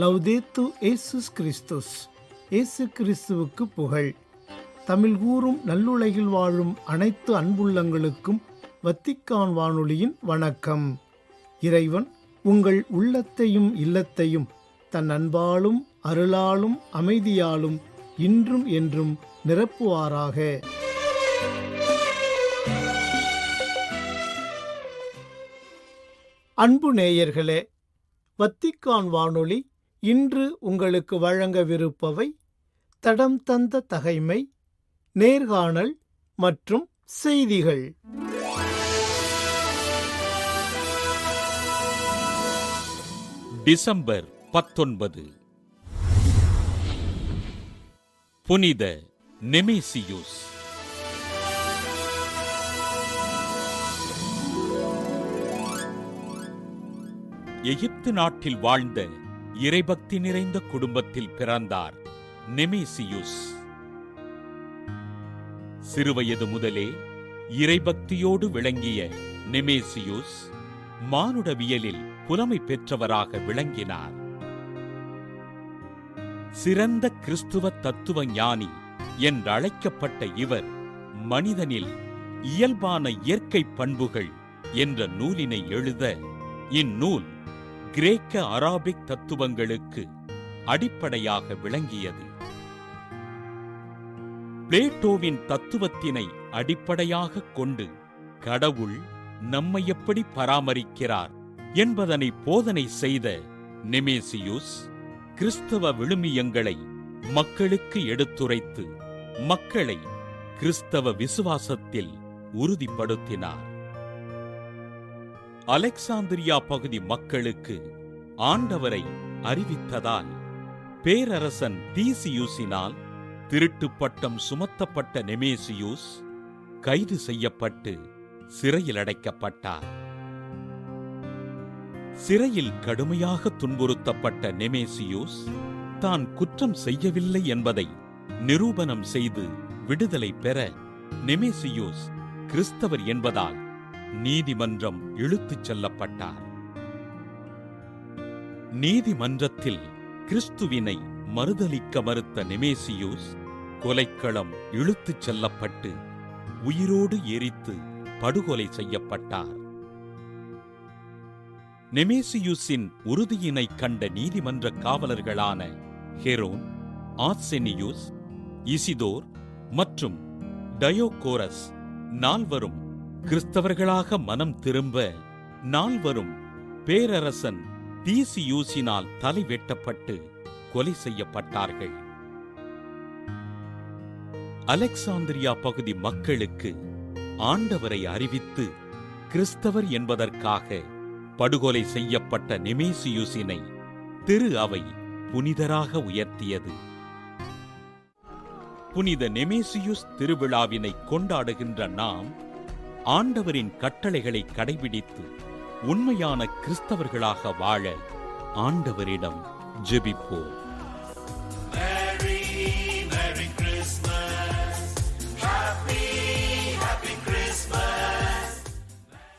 லவ்தேத்து இயேசுஸ் கிறிஸ்துஸ். இயேசு கிறிஸ்துவுக்கு புகழ். தமிழ் கூறும் நல்லுலகில் வாழும் அனைத்து அன்புள்ளங்களுக்கும் வத்திக்கான் வானொலியின் வணக்கம். இறைவன் உங்கள் உள்ளத்தையும் இல்லத்தையும் தன் அன்பாலும் அருளாலும் அமைதியாலும் இன்றும் என்றும் நிரப்புவாராக. அன்பு நேயர்களே, வத்திக்கான் வானொலி இன்று உங்களுக்கு வழங்கவிருப்பவை தடம் தந்த தகைமை, நேர்காணல் மற்றும் செய்திகள். டிசம்பர் 19. புனித நெமேசியுஸ். எகிப்து நாட்டில் வாழ்ந்த இறைபக்தி நிறைந்த குடும்பத்தில் பிறந்தார் நெமேசியுஸ். சிறுவயது முதலே இறைபக்தியோடு விளங்கிய நெமேசியுஸ் மானுடவியலில் புலமை பெற்றவராக விளங்கினார். சிறந்த கிறிஸ்துவ தத்துவ ஞானி என்றழைக்கப்பட்ட இவர் மனிதனில் இயல்பான இயற்கை பண்புகள் என்ற நூலினை எழுத, இந்நூல் கிரேக்க அராபிக் தத்துவங்களுக்கு அடிப்படையாக விளங்கியது. பிளேட்டோவின் தத்துவத்தினை அடிப்படையாக கொண்டு கடவுள் நம்மை எப்படி பராமரிக்கிறார் என்பதனை போதனை செய்த நெமேசியுஸ் கிறிஸ்தவ விழுமியங்களை மக்களுக்கு எடுத்துரைத்து மக்களை கிறிஸ்தவ விசுவாசத்தில் உறுதிப்படுத்தினார். அலெக்சாந்திரியா பகுதி மக்களுக்கு ஆண்டவரை அறிவித்ததால் பேரரசன் தீசியூசினால் திருட்டு பட்டம் சுமத்தப்பட்ட நெமேசியுஸ் கைது செய்யப்பட்டு சிறையில் அடைக்கப்பட்டார். சிறையில் கடுமையாக துன்புறுத்தப்பட்ட நெமேசியுஸ் தான் குற்றம் செய்யவில்லை என்பதை நிரூபணம் செய்து விடுதலை பெற நெமேசியுஸ் கிறிஸ்தவர் என்பதால் நீதிமன்றம் இழுத்துச் செல்லப்பட்டார். நீதிமன்றத்தில் கிறிஸ்துவினை மறுதலிக்க மறுத்த நெமேசியுஸ் கொலைக்களம் இழுத்துச் செல்லப்பட்டு உயிரோடு எரித்து படுகொலை செய்யப்பட்டார். நெமேசியுஸின் உறுதியினை கண்ட நீதிமன்ற காவலர்களான ஹெரோன், ஆர்செனியுஸ், இசிதோர் மற்றும் டயோகோரஸ் நால்வரும் கிறிஸ்தவர்களாக மனம் திரும்ப, நால்வரும் பேரரசன் தீசியூசினால் தலை வெட்டப்பட்டு கொலை செய்யப்பட்டார்கள். அலெக்சாந்திரியா பகுதி மக்களுக்கு ஆண்டவரை அறிவித்து கிறிஸ்தவர் என்பதற்காக படுகொலை செய்யப்பட்ட நெமேசியுஸினை திரு அவை புனிதராக உயர்த்தியது. புனித நெமேசியுஸ் திருவிழாவினை கொண்டாடுகின்ற நாம் ஆண்டவரின் கட்டளைகளை கடைபிடித்து உண்மையான கிறிஸ்தவர்களாக வாழ ஆண்டவரிடம் ஜெபிப்போம்.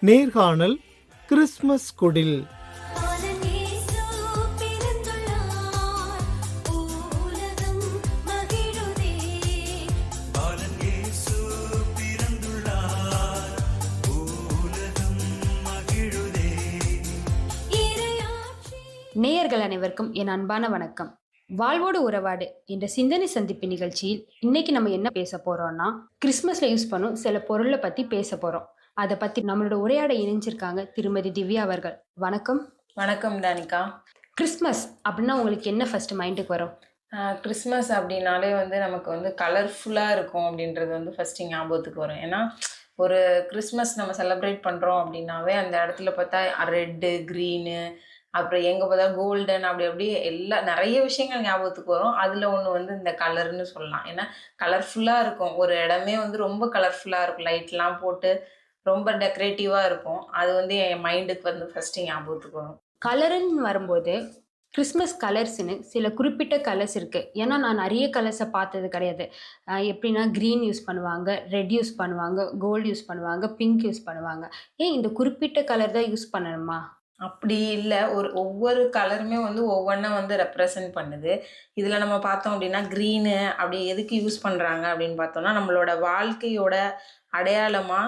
நேர்காணல் கிறிஸ்துமஸ் குடில். நேயர்கள் அனைவருக்கும் என் அன்பான வணக்கம். வாழ்வோடு உறவாடு என்ற சிந்தனை சந்திப்பு நிகழ்ச்சியில் இன்னைக்கு நம்ம என்ன பேச போறோம்னா, கிறிஸ்துமஸ்ல யூஸ் பண்ணும் சில பொருளை பத்தி பேச போறோம். அதை பத்தி நம்மளோட உரையாட இணைஞ்சிருக்காங்க திருமதி திவ்யா அவர்கள். வணக்கம். வணக்கம் தானிகா. கிறிஸ்துமஸ் அப்படின்னா உங்களுக்கு என்ன ஃபர்ஸ்ட் மைண்டுக்கு வரும்? கிறிஸ்மஸ் அப்படின்னாலே நமக்கு கலர்ஃபுல்லாக இருக்கும் அப்படின்றது ஃபர்ஸ்ட் ஞாபகத்துக்கு வரும். ஏன்னா ஒரு கிறிஸ்மஸ் நம்ம செலிப்ரேட் பண்ணுறோம் அப்படின்னாவே அந்த இடத்துல பார்த்தா ரெட்டு, க்ரீனு, அப்புறம் எங்கே பார்த்தா கோல்டன், அப்படி நிறைய விஷயங்கள் ஞாபகத்துக்கு வரும். அதில் ஒன்று இந்த கலர்னு சொல்லலாம். ஏன்னா கலர்ஃபுல்லாக இருக்கும். ஒரு இடமே ரொம்ப கலர்ஃபுல்லாக இருக்கும். லைட்லாம் போட்டு ரொம்ப டெக்கரேட்டிவாக இருக்கும். அது என் மைண்டுக்கு ஃபர்ஸ்ட் ஞாபகத்துக்கு வரும். கலருன்னு வரும்போது கிறிஸ்மஸ் கலர்ஸ்னு சில குறிப்பிட்ட கலர்ஸ் இருக்குது. ஏன்னா நான் நிறைய கலர்ஸை பார்த்தது கிடையாது. எப்படின்னா க்ரீன் யூஸ் பண்ணுவாங்க, ரெட் யூஸ் பண்ணுவாங்க, கோல்டு யூஸ் பண்ணுவாங்க, பிங்க் யூஸ் பண்ணுவாங்க. ஏன் இந்த குறிப்பிட்ட கலர் தான் யூஸ் பண்ணணுமா? அப்படி இல்ல. ஒவ்வொரு கலருமே வந்து ஒவ்வொன்னா வந்து ரெப்ரசன்ட் பண்ணுது. இதுல நம்ம பார்த்தோம் அப்படின்னா, கிரீனு அப்படி எதுக்கு யூஸ் பண்றாங்க அப்படின்னு பார்த்தோம்னா, நம்மளோட வாழ்க்கையோட அடையாளமா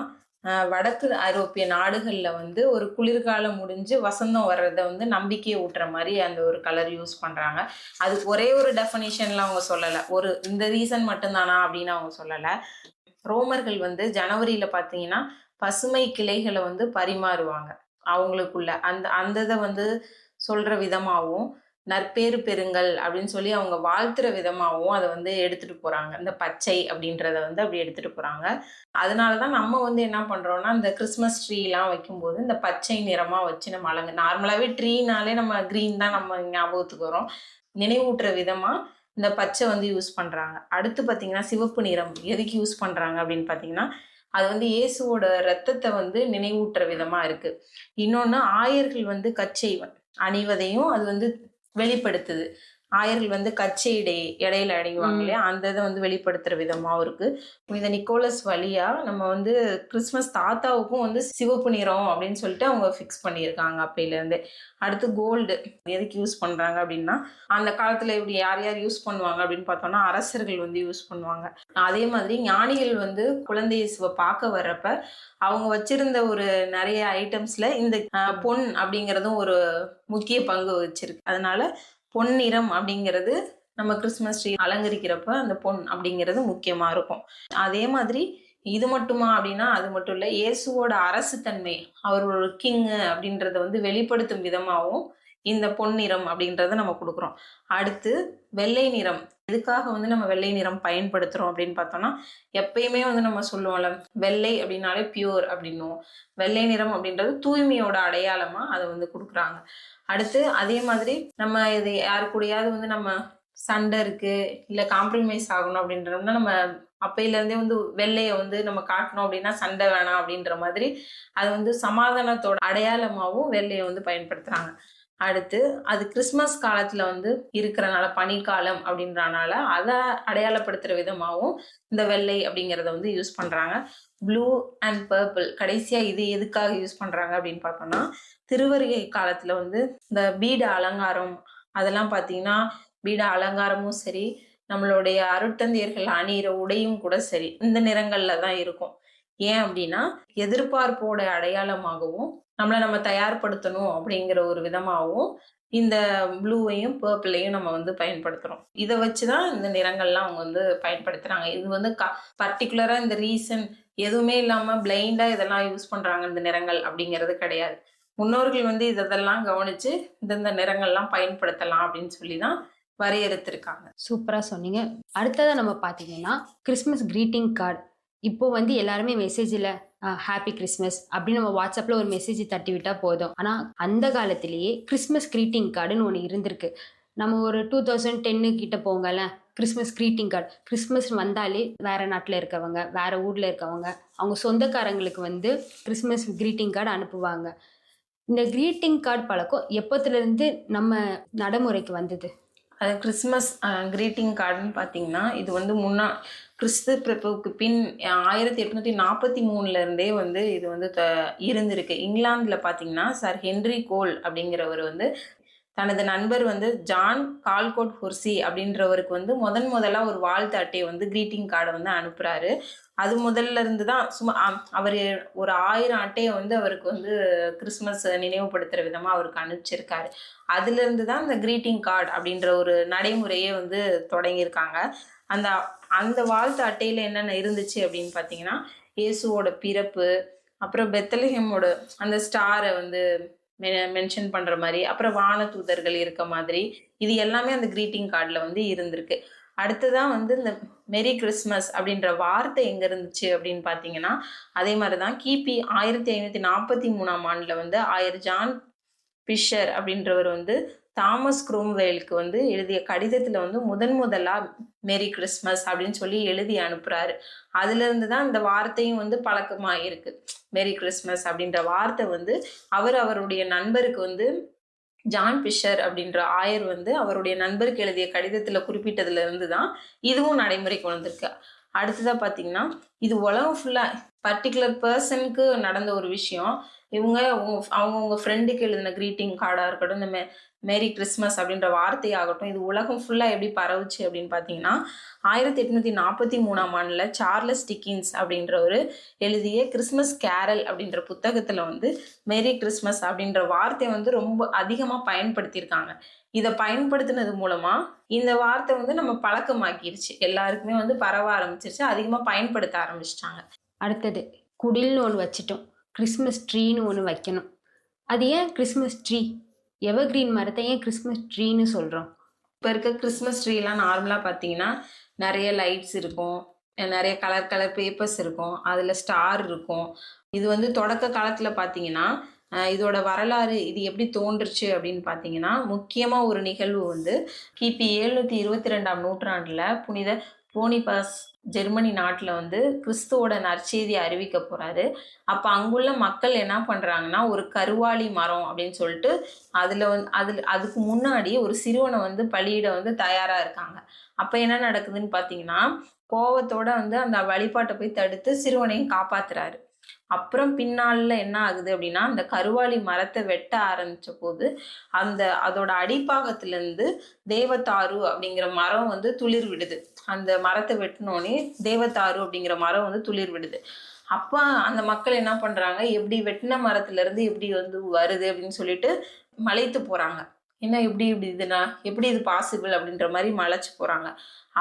வடக்கு ஐரோப்பிய நாடுகள்ல வந்து ஒரு குளிர்காலம் முடிஞ்சு வசந்தம் வர்றத வந்து நம்பிக்கையை ஊட்டுற மாதிரி அந்த ஒரு கலர் யூஸ் பண்றாங்க. அதுக்கு ஒரே ஒரு டெஃபனிஷன்ல அவங்க சொல்லல. இந்த ரீசன் மட்டும்தானா அப்படின்னு அவங்க சொல்லல. ரோமர்கள் வந்து ஜனவரியில பார்த்தீங்கன்னா, பசுமை கிளைகளை வந்து பரிமாறுவாங்க. அவங்களுக்குள்ள அந்த இதை வந்து சொல்ற விதமாகவும், நற்பேறு பெறுங்கள் அப்படின்னு சொல்லி அவங்க வாழ்த்துற விதமாகவும் அதை வந்து எடுத்துட்டு போறாங்க. இந்த பச்சை அப்படின்றத வந்து அப்படி எடுத்துட்டு போறாங்க. அதனாலதான் நம்ம வந்து என்ன பண்றோம்னா, இந்த கிறிஸ்மஸ் ட்ரீ எல்லாம் வைக்கும்போது இந்த பச்சை நிறமா வச்சு நம்ம நார்மலாவே ட்ரீனாலே நம்ம கிரீன் தான் நம்ம ஞாபகத்துக்கு வரும். நினைவூட்டுற விதமா இந்த பச்சை வந்து யூஸ் பண்றாங்க. அடுத்து பாத்தீங்கன்னா சிவப்பு நிறம் எதுக்கு யூஸ் பண்றாங்க அப்படின்னு பாத்தீங்கன்னா, அது வந்து இயேசுவோட ரத்தத்தை வந்து நினைவூட்டுற விதமா இருக்கு. இன்னொன்னு ஆயர்கள் வந்து கச்சை அணிவதையும் அது வந்து வெளிப்படுத்துது. ஆயர்கள் வந்து கச்சை இடையில அணிவாங்க இல்லையா, அந்த இதை வந்து வெளிப்படுத்துற விதமாவும் இருக்கு. புனித நிக்கோலஸ் வழியா நம்ம வந்து கிறிஸ்மஸ் தாத்தாவுக்கும் வந்து சிவப்பு நிறம் அப்படின்னு சொல்லிட்டு அவங்க ஃபிக்ஸ் பண்ணியிருக்காங்க அப்பையில இருந்து. அடுத்து கோல்டு எதுக்கு யூஸ் பண்றாங்க அப்படின்னா, அந்த காலத்துல இப்படி யார் யார் யூஸ் பண்ணுவாங்க அப்படின்னு பார்த்தோம்னா, அரசர்கள் வந்து யூஸ் பண்ணுவாங்க. அதே மாதிரி ஞானிகள் வந்து குழந்தை இயேசுவை பார்க்க வர்றப்ப அவங்க வச்சிருந்த ஒரு நிறைய ஐட்டம்ஸ்ல இந்த பொன் அப்படிங்கறதும் ஒரு முக்கிய பங்கு வச்சிருக்கு. அதனால பொன்னிறம் அப்படிங்கிறது நம்ம கிறிஸ்மஸ் ட்ரீ அலங்கரிக்கிறப்ப அந்த பொன் அப்படிங்கிறது முக்கியமா இருக்கும். அதே மாதிரி இது மட்டுமா அப்படின்னா அது மட்டும் இல்ல, இயேசுவோட அரசு தன்மை, அவர் ஒரு கிங் அப்படின்றத வந்து வெளிப்படுத்தும் விதமாகவும் இந்த பொன்னிறம் அப்படின்றத நம்ம கொடுக்குறோம். அடுத்து வெள்ளை நிறம். எதுக்காக வந்து நம்ம வெள்ளை நிறம் பயன்படுத்துறோம் அப்படின்னு பார்த்தோம்னா, எப்பயுமே வந்து நம்ம சொல்லுவோம்ல, வெள்ளை அப்படின்னாலே பியூர் அப்படின்னுவோம். வெள்ளை நிறம் அப்படின்றது தூய்மையோட அடையாளமா அதை வந்து கொடுக்குறாங்க. அடுத்து அதே மாதிரி நம்ம இது யாரு கூடயாவது வந்து நம்ம சண்டை இருக்கு இல்ல காம்ப்ரமைஸ் ஆகணும் அப்படின்றோம்னா, நம்ம அப்பையில இருந்தே வந்து வெள்ளைய வந்து நம்ம காட்டணும் அப்படின்னா சண்டை வேணாம் அப்படின்ற மாதிரி அது வந்து சமாதானத்தோட அடையாளமாகவும் வெள்ளைய வந்து பயன்படுத்துறாங்க. அடுத்து அது கிறிஸ்மஸ் காலத்துல வந்து இருக்கிறனால, பனிக்காலம் அப்படின்றனால அதை அடையாளப்படுத்துற விதமாகவும் இந்த வெள்ளை அப்படிங்கிறத வந்து யூஸ் பண்றாங்க. ப்ளூ அண்ட் பர்பிள் கடைசியா இது எதுக்காக யூஸ் பண்றாங்க அப்படின்னு பார்த்தோம்னா, திருவருகை காலத்துல வந்து இந்த பீட அலங்காரம் அதெல்லாம் பார்த்தீங்கன்னா, பீட அலங்காரமும் சரி, நம்மளுடைய அருட்தந்தையர்கள் அணியிற உடையும் கூட சரி, இந்த நிறங்கள்ல தான் இருக்கும். ஏன் அப்படின்னா, எதிர்பார்ப்போட அடையாளமாகவும் நம்மளை நம்ம தயார்படுத்தணும் அப்படிங்கிற ஒரு விதமாகவும் இந்த ப்ளூவையும் பர்பிளையும் நம்ம வந்து பயன்படுத்துறோம். இதை வச்சுதான் இந்த நிறங்கள்லாம் அவங்க வந்து பயன்படுத்துறாங்க. இது வந்து பர்டிகுலரா இந்த ரீசன் எதுவுமே இல்லாம பிளைண்டா இதெல்லாம் யூஸ் பண்றாங்க இந்த நிறங்கள் அப்படிங்கிறது கிடையாது. முன்னோர்கள் வந்து இதெல்லாம் கவனிச்சு இந்த நிறங்கள்லாம் பயன்படுத்தலாம் அப்படின்னு சொல்லிதான் வரையறுத்திருக்காங்க. சூப்பரா சொன்னீங்க. அடுத்ததா நம்ம பார்த்தீங்கன்னா கிறிஸ்மஸ் கிரீட்டிங் கார்டு. இப்போ வந்து எல்லாருமே மெசேஜில் ஹாப்பி கிறிஸ்மஸ் அப்படின்னு நம்ம வாட்ஸ்அப்பில் ஒரு மெசேஜ் தட்டி விட்டால் போதும். ஆனால் அந்த காலத்திலேயே கிறிஸ்மஸ் கிரீட்டிங் கார்டுன்னு ஒன்று இருந்திருக்கு. நம்ம ஒரு 2010 கிட்ட போங்கல, கிறிஸ்மஸ் கிரீட்டிங் கார்டு. கிறிஸ்மஸ் வந்தாலே வேறு நாட்டில் இருக்கவங்க, வேறு ஊரில் இருக்கவங்க, அவங்க சொந்தக்காரங்களுக்கு வந்து கிறிஸ்மஸ் கிரீட்டிங் கார்டு அனுப்புவாங்க. இந்த கிரீட்டிங் கார்டு பழக்கம் எப்போத்துலேருந்து நம்ம நடைமுறைக்கு வந்தது? அது கிறிஸ்மஸ் கிரீட்டிங் கார்டுன்னு பார்த்தீங்கன்னா, இது வந்து கிறிஸ்து பிறப்புக்கு பின் 1843 இருந்தே வந்து இது வந்து இருந்திருக்கு. இங்கிலாந்துல பார்த்தீங்கன்னா, சர் ஹென்றி கோல் அப்படிங்கிறவர் வந்து தனது நண்பர் வந்து ஜான் கால்கோட் ஹொர்சி அப்படின்றவருக்கு வந்து முதலா ஒரு வாழ்த்து அட்டையை வந்து கிரீட்டிங் கார்டை வந்து அனுப்புறாரு. அது முதல்ல இருந்து தான் அவர் ஒரு 1000 அட்டையை வந்து அவருக்கு வந்து கிறிஸ்மஸ் நினைவுபடுத்துற விதமா அவருக்கு அனுப்பிச்சிருக்காரு. அதுல இருந்து தான் இந்த கிரீட்டிங் கார்டு அப்படின்ற ஒரு நடைமுறையே வந்து தொடங்கியிருக்காங்க. அந்த வாழ்த்து அட்டையில என்னென்ன இருந்துச்சு அப்படின்னு பார்த்தீங்கன்னா, இயேசுவோட பிறப்பு, அப்புறம் பெத்லஹேமோட அந்த ஸ்டாரை வந்து மென்ஷன் பண்ற மாதிரி, அப்புறம் வானதூதர்கள் இருக்க மாதிரி, இது எல்லாமே அந்த கிரீட்டிங் கார்டுல வந்து இருந்திருக்கு. அடுத்ததான் வந்து இந்த மெரி கிறிஸ்மஸ் அப்படின்ற வார்த்தை எங்க இருந்துச்சு அப்படின்னு பார்த்தீங்கன்னா, அதே மாதிரிதான் கிபி 1543 ஆண்டுல வந்து ஆயர் ஜான் பிஷர் அப்படின்றவர் வந்து தாமஸ் குரோம்வேலுக்கு வந்து எழுதிய கடிதத்துல வந்து முதலா மேரி கிறிஸ்மஸ் அப்படின்னு சொல்லி எழுதி அனுப்புறாரு. அதுல இருந்து தான் இந்த வார்த்தையும் வந்து பழக்கமா இருக்கு. மேரி கிறிஸ்மஸ் அப்படின்ற வார்த்தை வந்து அவருடைய நண்பருக்கு வந்து ஜான் பிஷர் அப்படின்ற ஆயர் வந்து அவருடைய நண்பருக்கு எழுதிய கடிதத்தில் குறிப்பிட்டதுல இருந்து தான் இதுவும் நடைமுறைக்கு வந்திருக்கு. அடுத்ததாக பார்த்தீங்கன்னா, இது உலகம் ஃபுல்லாக பர்டிகுலர் பர்சனுக்கு நடந்த ஒரு விஷயம். இவங்க அவங்கவுங்க ஃப்ரெண்டுக்கு எழுதின க்ரீட்டிங் கார்டாக இருக்கட்டும், இந்த மேரி கிறிஸ்மஸ் அப்படின்ற வார்த்தையாகட்டும், இது உலகம் ஃபுல்லாக எப்படி பரவுச்சு அப்படின்னு பார்த்தீங்கன்னா, 1843 சார்லஸ் டிக்கின்ஸ் அப்படின்றவர் எழுதிய கிறிஸ்மஸ் கேரல் அப்படின்ற புத்தகத்தில் வந்து மேரி கிறிஸ்மஸ் அப்படின்ற வார்த்தை வந்து ரொம்ப அதிகமாக பயன்படுத்தியிருக்காங்க. இதை பயன்படுத்தினது மூலமாக இந்த வார்த்தை வந்து நம்ம பழக்கமாக்கிருச்சு, எல்லாருக்குமே வந்து பரவ ஆரம்பிச்சிருச்சு, அதிகமாக பயன்படுத்த ஆரம்பிச்சிட்டாங்க. அடுத்தது குடில்னு ஒன்று வச்சுட்டோம், கிறிஸ்மஸ் ட்ரீன்னு ஒன்று வைக்கணும். அது ஏன் கிறிஸ்மஸ் ட்ரீ? எவர்கிரீன் மரத்தை ஏன் கிறிஸ்மஸ் ட்ரீன்னு சொல்கிறோம்? இப்போ இருக்க கிறிஸ்மஸ் ட்ரீலாம் நார்மலாக பார்த்தீங்கன்னா நிறைய லைட்ஸ் இருக்கும், நிறைய கலர் பேப்பர்ஸ் இருக்கும், அதில் ஸ்டார் இருக்கும். இது வந்து தொடக்க காலத்தில் பார்த்தீங்கன்னா இதோட வரலாறு இது எப்படி தோன்றுச்சு அப்படின்னு பார்த்தீங்கன்னா, முக்கியமாக ஒரு நிகழ்வு வந்து கிபி 722 புனித போனிபாஸ் ஜெர்மனி நாட்டில் வந்து கிறிஸ்துவோட நற்செய்தி அறிவிக்க போகிறாரு. அப்போ அங்குள்ள மக்கள் என்ன பண்ணுறாங்கன்னா, ஒரு கருவாளி மரம் அப்படின்னு சொல்லிட்டு அதுக்கு முன்னாடி ஒரு சிறுவனை வந்து பலியிட வந்து தயாராக இருக்காங்க. அப்போ என்ன நடக்குதுன்னு பார்த்தீங்கன்னா, கோவத்தோட வந்து அந்த வழிபாட்டை போய் தடுத்து சிறுவனையும் காப்பாத்துறாரு. அப்புறம் பின்னால என்ன ஆகுது அப்படின்னா, அந்த கருவாளி மரத்தை வெட்ட ஆரம்பிச்ச போது அதோட அடிப்பாகத்திலேருந்து தேவதாரு அப்படிங்கிற மரம் வந்து துளிர் விடுது. அந்த மரத்தை வெட்டினோடனே தேவதாரு அப்படிங்கிற மரம் வந்து துளிர் விடுது. அப்போ அந்த மக்கள் என்ன பண்ணுறாங்க, எப்படி வெட்டின மரத்துலேருந்து எப்படி வந்து வருது அப்படின்னு சொல்லிட்டு மலைத்து போகிறாங்க. என்ன எப்படி இதுனா எப்படி இது பாசிபிள் அப்படின்ற மாதிரி மலைச்சு போகிறாங்க.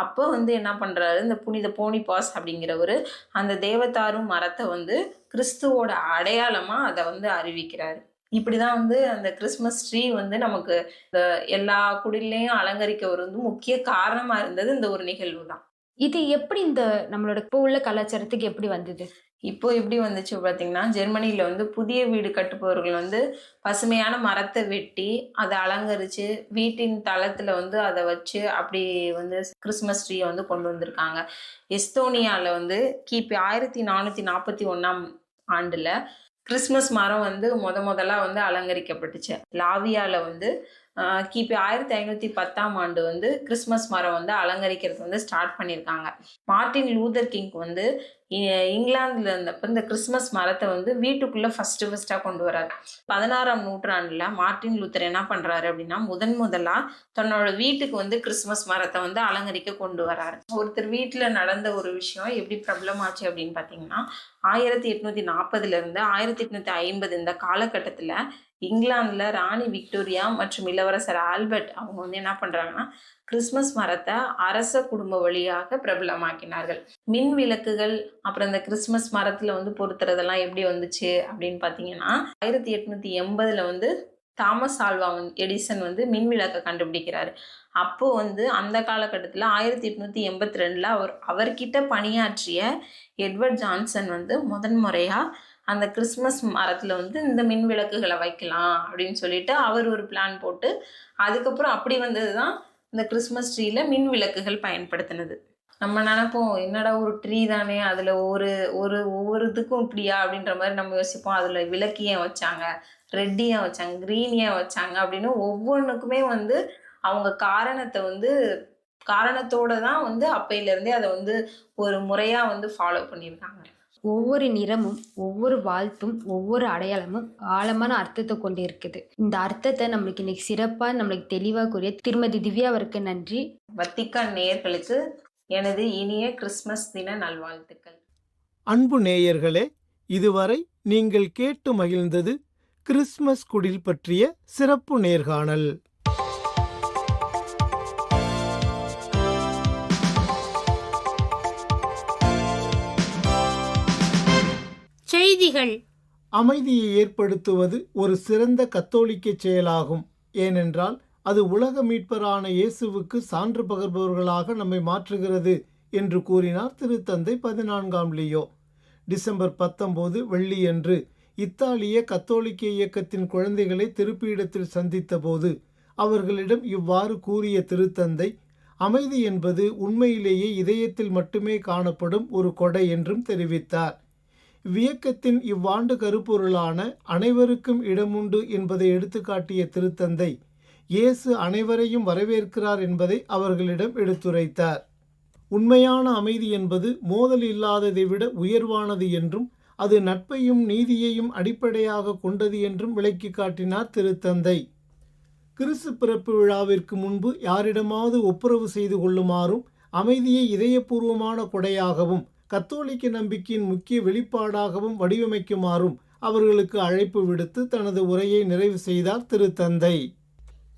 அப்போ வந்து என்ன பண்ணுறாரு, இந்த புனித போனிபாஸ் அப்படிங்கிறவர் அந்த தேவதாரு மரத்தை வந்து கிறிஸ்துவோட அடையாளமாக அதை வந்து அறிவிக்கிறாரு. இப்படி தான் வந்து அந்த கிறிஸ்மஸ் ட்ரீ வந்து நமக்கு இந்த எல்லா குடிலையும் அலங்கரிக்க ஒரு வந்து முக்கிய காரணமாக இருந்தது இந்த ஒரு நிகழ்வு தான். இது எப்படி இந்த நம்மளோட இப்போ உள்ள கலாச்சாரத்துக்கு எப்படி வந்தது? இப்போ எப்படி வந்துச்சு பார்த்தீங்கன்னா, ஜெர்மனியில் வந்து புதிய வீடு கட்டுப்பவர்கள் வந்து பசுமையான மரத்தை வெட்டி அதை அலங்கரித்து வீட்டின் தளத்தில் வந்து அதை வச்சு அப்படி வந்து கிறிஸ்மஸ் ட்ரீயை வந்து கொண்டு வந்திருக்காங்க. எஸ்தோனியாவில் வந்து கிபி 1441 கிறிஸ்மஸ் மரம் வந்து முதலா வந்து அலங்கரிக்கப்பட்டுச்சு. லாவியாவில் வந்து கிபி 1510 வந்து கிறிஸ்மஸ் மரம் வந்து அலங்கரிக்கிறது வந்து ஸ்டார்ட் பண்ணியிருக்காங்க. மார்ட்டின் லூதர் கிங் வந்து இங்கிலாந்துல இருந்தப்ப இந்த கிறிஸ்மஸ் மரத்தை வந்து வீட்டுக்குள்ள ஃபர்ஸ்டா கொண்டு வராரு. 16ஆம் நூற்றாண்டுல மார்ட்டின் லூத்தர் என்ன பண்றாரு அப்படின்னா, முதலா தன்னோட வீட்டுக்கு வந்து கிறிஸ்மஸ் மரத்தை வந்து அலங்கரிக்க கொண்டு வராரு. ஒருத்தர் வீட்டுல நடந்த ஒரு விஷயம் எப்படி பிரபலமாச்சு அப்படின்னு பாத்தீங்கன்னா, 1840 1850 இந்த காலகட்டத்துல இங்கிலாந்துல ராணி விக்டோரியா மற்றும் இளவரசர் ஆல்பர்ட் அவங்க வந்து என்ன பண்றாங்கன்னா, கிறிஸ்மஸ் மரத்தை அரச குடும்ப வழியாக பிரபலமாக்கினார்கள். மின் விளக்குகள் அப்புறம் இந்த கிறிஸ்மஸ் மரத்துல வந்து பொருத்துறதெல்லாம் எப்படி வந்துச்சு அப்படின்னு பாத்தீங்கன்னா, 1880 வந்து தாமஸ் ஆல்வா எடிசன் வந்து மின் விளக்கை கண்டுபிடிக்கிறாரு. அப்போ வந்து அந்த காலகட்டத்தில் 1882 அவர்கிட்ட பணியாற்றிய எட்வர்ட் ஜான்சன் வந்து முதன்முறையா அந்த கிறிஸ்மஸ் மரத்தில் வந்து இந்த மின் விளக்குகளை வைக்கலாம் அப்படின்னு சொல்லிட்டு அவர் ஒரு பிளான் போட்டு, அதுக்கப்புறம் அப்படி வந்தது தான் இந்த கிறிஸ்மஸ் ட்ரீல மின் விளக்குகள் பயன்படுத்தினது. நம்ம நினைப்போம், என்னடா ஒரு ட்ரீ தானே, அதில் ஒவ்வொரு இதுக்கும் இப்படியா அப்படின்ற மாதிரி நம்ம யோசிப்போம். அதில் விளக்கு ஏன் வச்சாங்க, ரெட் ஏன் வச்சாங்க, க்ரீன் ஏன் வச்சாங்க அப்படின்னு ஒவ்வொன்றுக்குமே வந்து அவங்க காரணத்தோட தான் வந்து அப்பையிலேருந்தே அதை வந்து ஒரு முறையாக வந்து ஃபாலோ பண்ணியிருக்காங்க. ஒவ்வொரு நிறமும் ஒவ்வொரு வாழ்த்தும் ஒவ்வொரு அடையாளமும் ஆழமான அர்த்தத்தை கொண்டு இருக்குது. இந்த அர்த்தத்தை நம்மளுக்கு இன்னைக்கு சிறப்பாக நம்மளுக்கு தெளிவாக கூறிய திருமதி திவ்யா அவருக்கு நன்றி. வத்திக்கான் நேயர்களுக்கு எனது இனிய கிறிஸ்மஸ் தின நல்வாழ்த்துக்கள். அன்பு நேயர்களே, இதுவரை நீங்கள் கேட்டு மகிழ்ந்தது கிறிஸ்மஸ் குடில் பற்றிய சிறப்பு நேர்காணல். செய்திகள். அமைதியை ஏற்படுத்துவது ஒரு சிறந்த கத்தோலிக்க செயலாகும். ஏனென்றால் அது உலக மீட்பரான இயேசுவுக்கு சான்று பகர்பவர்களாக நம்மை மாற்றுகிறது என்று கூறினார் திருத்தந்தை 14ஆம் லியோ. டிசம்பர் 19 வெள்ளியன்று இத்தாலிய கத்தோலிக்க இயக்கத்தின் குழந்தைகளை திருப்பீடத்தில் சந்தித்த போது அவர்களிடம் இவ்வாறு கூறிய திருத்தந்தை, அமைதி என்பது உண்மையிலேயே இதயத்தில் மட்டுமே காணப்படும் ஒரு கொடை என்றும் தெரிவித்தார். வியக்கத்தின் இவ்வாண்டு கருப்பொருளான அனைவருக்கும் இடமுண்டு என்பதை எடுத்துக்காட்டிய திருத்தந்தை இயேசு அனைவரையும் வரவேற்கிறார் என்பதை அவர்களிடம் எடுத்துரைத்தார். உண்மையான அமைதி என்பது மோதல் இல்லாததை விட உயர்வானது என்றும் அது நட்பையும் நீதியையும் அடிப்படையாக கொண்டது என்றும் விளக்கி காட்டினார் திருத்தந்தை. கிறிஸ்து பிறப்பு விழாவிற்கு முன்பு யாரிடமாவது ஒப்புரவு செய்து கொள்ளுமாறும் அமைதியை இதயபூர்வமான கொடையாகவும் கத்தோலிக்க நம்பிக்கையின் முக்கிய வெளிப்பாடாகவும் வடிவமைக்குமாறும் அவர்களுக்கு அழைப்பு விடுத்து தனது உரையை நிறைவு செய்தார் திருத்தந்தை.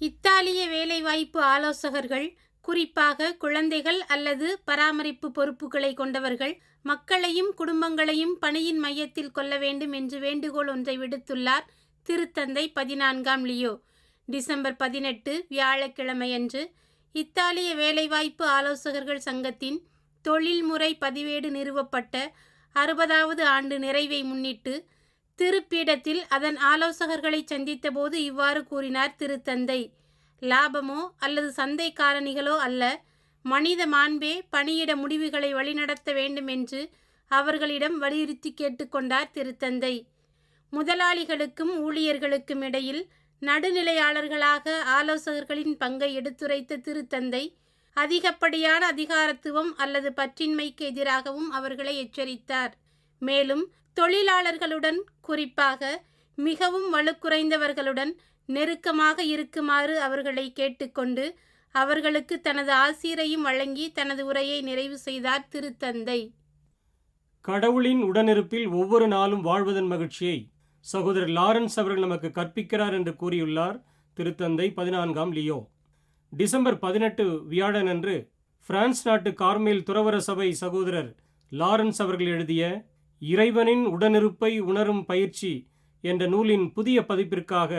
இத்தாலிய வேலைவாய்ப்பு ஆலோசகர்கள், குறிப்பாக குழந்தைகள் அல்லது பராமரிப்பு பொறுப்புகளை கொண்டவர்கள், மக்களையும் குடும்பங்களையும் பணியின் மையத்தில் கொள்ள வேண்டும் என்று வேண்டுகோள் ஒன்றை விடுத்துள்ளார் திருத்தந்தை 14ஆம் லியோ. டிசம்பர் 18 வியாழக்கிழமையன்று இத்தாலிய வேலைவாய்ப்பு ஆலோசகர்கள் சங்கத்தின் தொழில்முறை பதிவேடு நிறுவப்பட்ட 60வது ஆண்டு நிறைவை முன்னிட்டு திருப்பீடத்தில் அதன் ஆலோசகர்களை சந்தித்த போது இவ்வாறு கூறினார் திருத்தந்தை. லாபமோ அல்லது சந்தை காரணிகளோ அல்ல, மனித மாண்பே பணியிட முடிவுகளை வழிநடத்த வேண்டும் என்று அவர்களிடம் வலியுறுத்தி கேட்டுக்கொண்டார் திருத்தந்தை. முதலாளிகளுக்கும் ஊழியர்களுக்கும் இடையில் நடுநிலையாளர்களாக ஆலோசகர்களின் பங்கை எடுத்துரைத்த திருத்தந்தை அதிகப்படியான அதிகாரத்துவம் அல்லது பற்றின்மைக்கு எதிராகவும் அவர்களை எச்சரித்தார். மேலும் தொழிலாளர்களுடன், குறிப்பாக மிகவும் வலுக்குறைந்தவர்களுடன் நெருக்கமாக இருக்குமாறு அவர்களை கேட்டுக்கொண்டு அவர்களுக்கு தனது ஆசீரையும் வழங்கி தனது உரையை நிறைவு செய்தார் திருத்தந்தை. கடவுளின் உடனிருப்பில் ஒவ்வொரு நாளும் வாழ்வதன் மகிழ்ச்சியை சகோதரர் லாரன்ஸ் அவர்கள் நமக்கு கற்பிக்கிறார் என்று கூறியுள்ளார் திருத்தந்தை 14ஆம் லியோ. டிசம்பர் 18 வியாழனன்று பிரான்ஸ் நாட்டு கார்மேல் துறவற சபை சகோதரர் லாரன்ஸ் அவர்கள் எழுதிய இறைவனின் உடனிருப்பை உணரும் பயிற்சி என்ற நூலின் புதிய பதிப்பிற்காக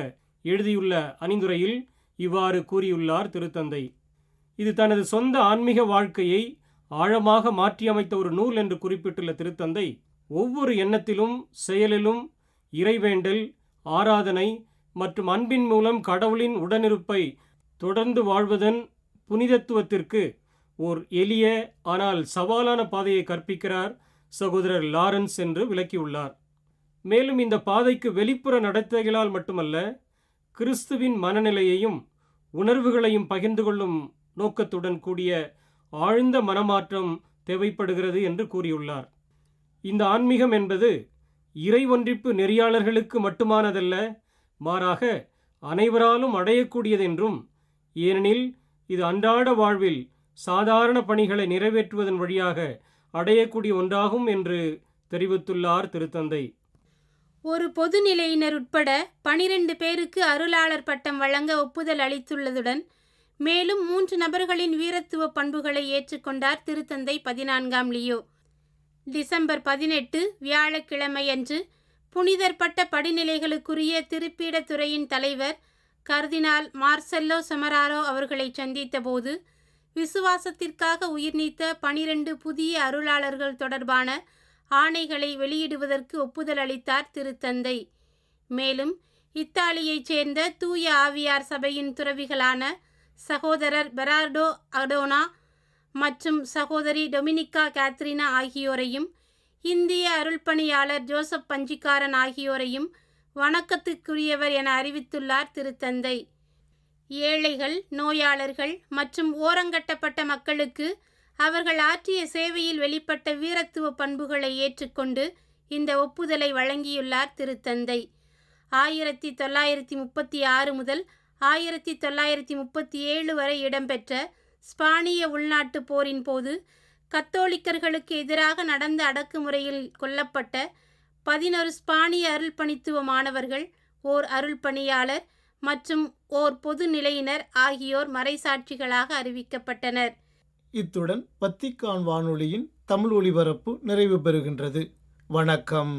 எழுதியுள்ள அணிந்துரையில் இவ்வாறு கூறியுள்ளார் திருத்தந்தை. இது தனது சொந்த ஆன்மீக வாழ்க்கையை ஆழமாக மாற்றியமைத்த ஒரு நூல் என்று குறிப்பிட்டுள்ள திருத்தந்தை, ஒவ்வொரு எண்ணத்திலும் செயலிலும் இறைவேண்டல், ஆராதனை மற்றும் அன்பின் மூலம் கடவுளின் உடனிருப்பை தொடர்ந்து வாழ்வதன் புனிதத்துவத்திற்கு ஓர் எளிய ஆனால் சவாலான பாதையை கற்பிக்கிறார் சகோதரர் லாரன்ஸ் என்று விளக்கியுள்ளார். மேலும் இந்த பாதைக்கு வெளிப்புற நடத்தைகளால் மட்டுமல்ல, கிறிஸ்துவின் மனநிலையையும் உணர்வுகளையும் பகிர்ந்து கொள்ளும் நோக்கத்துடன் கூடிய ஆழ்ந்த மனமாற்றம் தேவைப்படுகிறது என்று கூறியுள்ளார். இந்த ஆன்மீகம் என்பது இறை ஒன்றிப்பு நெறியாளர்களுக்கு மட்டுமானதல்ல, மாறாக அனைவராலும் அடையக்கூடியதென்றும், ஏனெனில் இது அன்றாட வாழ்வில் சாதாரண பணிகளை நிறைவேற்றுவதன் வழியாக அடையக்கூடிய ஒன்றாகும் என்று தெரிவித்துள்ளார் திருத்தந்தை. ஒரு பொதுநிலையினர் உட்பட 12 பேருக்கு அருளாளர் பட்டம் வழங்க ஒப்புதல் அளித்துள்ளதுடன் மேலும் 3 நபர்களின் வீரத்துவ பண்புகளை ஏற்றுக்கொண்டார் திருத்தந்தை 14ஆம் லியோ. டிசம்பர் 18 வியாழக்கிழமையன்று புனிதர் பட்ட படிநிலைகளுக்குரிய திருப்பீடத்துறையின் தலைவர் கர்தினால் மார்செல்லோ செமராரோ அவர்களை சந்தித்த போது விசுவாசத்திற்காக உயிர் நீத்த 12 புதிய அருளாளர்கள் தொடர்பான ஆணைகளை வெளியிடுவதற்கு ஒப்புதல் அளித்தார் திருத்தந்தை. மேலும் இத்தாலியைச் சேர்ந்த தூய ஆவியார் சபையின் துறவிகளான சகோதரர் பெரார்டோ அடோனா மற்றும் சகோதரி டொமினிகா கேத்ரினா ஆகியோரையும், இந்திய அருள்பணியாளர் ஜோசப் பஞ்சிக்காரன் ஆகியோரையும் வணக்கத்துக்குரியவர் என அறிவித்துள்ளார் திருத்தந்தை. ஏழைகள், நோயாளர்கள் மற்றும் ஓரங்கட்டப்பட்ட மக்களுக்கு அவர்கள் ஆற்றிய சேவையில் வெளிப்பட்ட வீரத்துவ பண்புகளை ஏற்றுக்கொண்டு இந்த ஒப்புதலை வழங்கியுள்ளார் திருத்தந்தை. 1936 முதல் 1937 வரை இடம்பெற்ற ஸ்பானிய உள்நாட்டு போரின் போது கத்தோலிக்கர்களுக்கு எதிராக நடந்த அடக்குமுறையில் கொல்லப்பட்ட 11 ஸ்பானிய அருள்பணித்துவ மாணவர்கள், ஓர் அருள்பணியாளர் மற்றும் ஓர் பொது நிலையினர் ஆகியோர் மறைசாட்சிகளாக அறிவிக்கப்பட்டனர். இத்துடன் வத்திக்கான் வானொலியின் தமிழ் ஒலிபரப்பு நிறைவு பெறுகின்றது. வணக்கம்.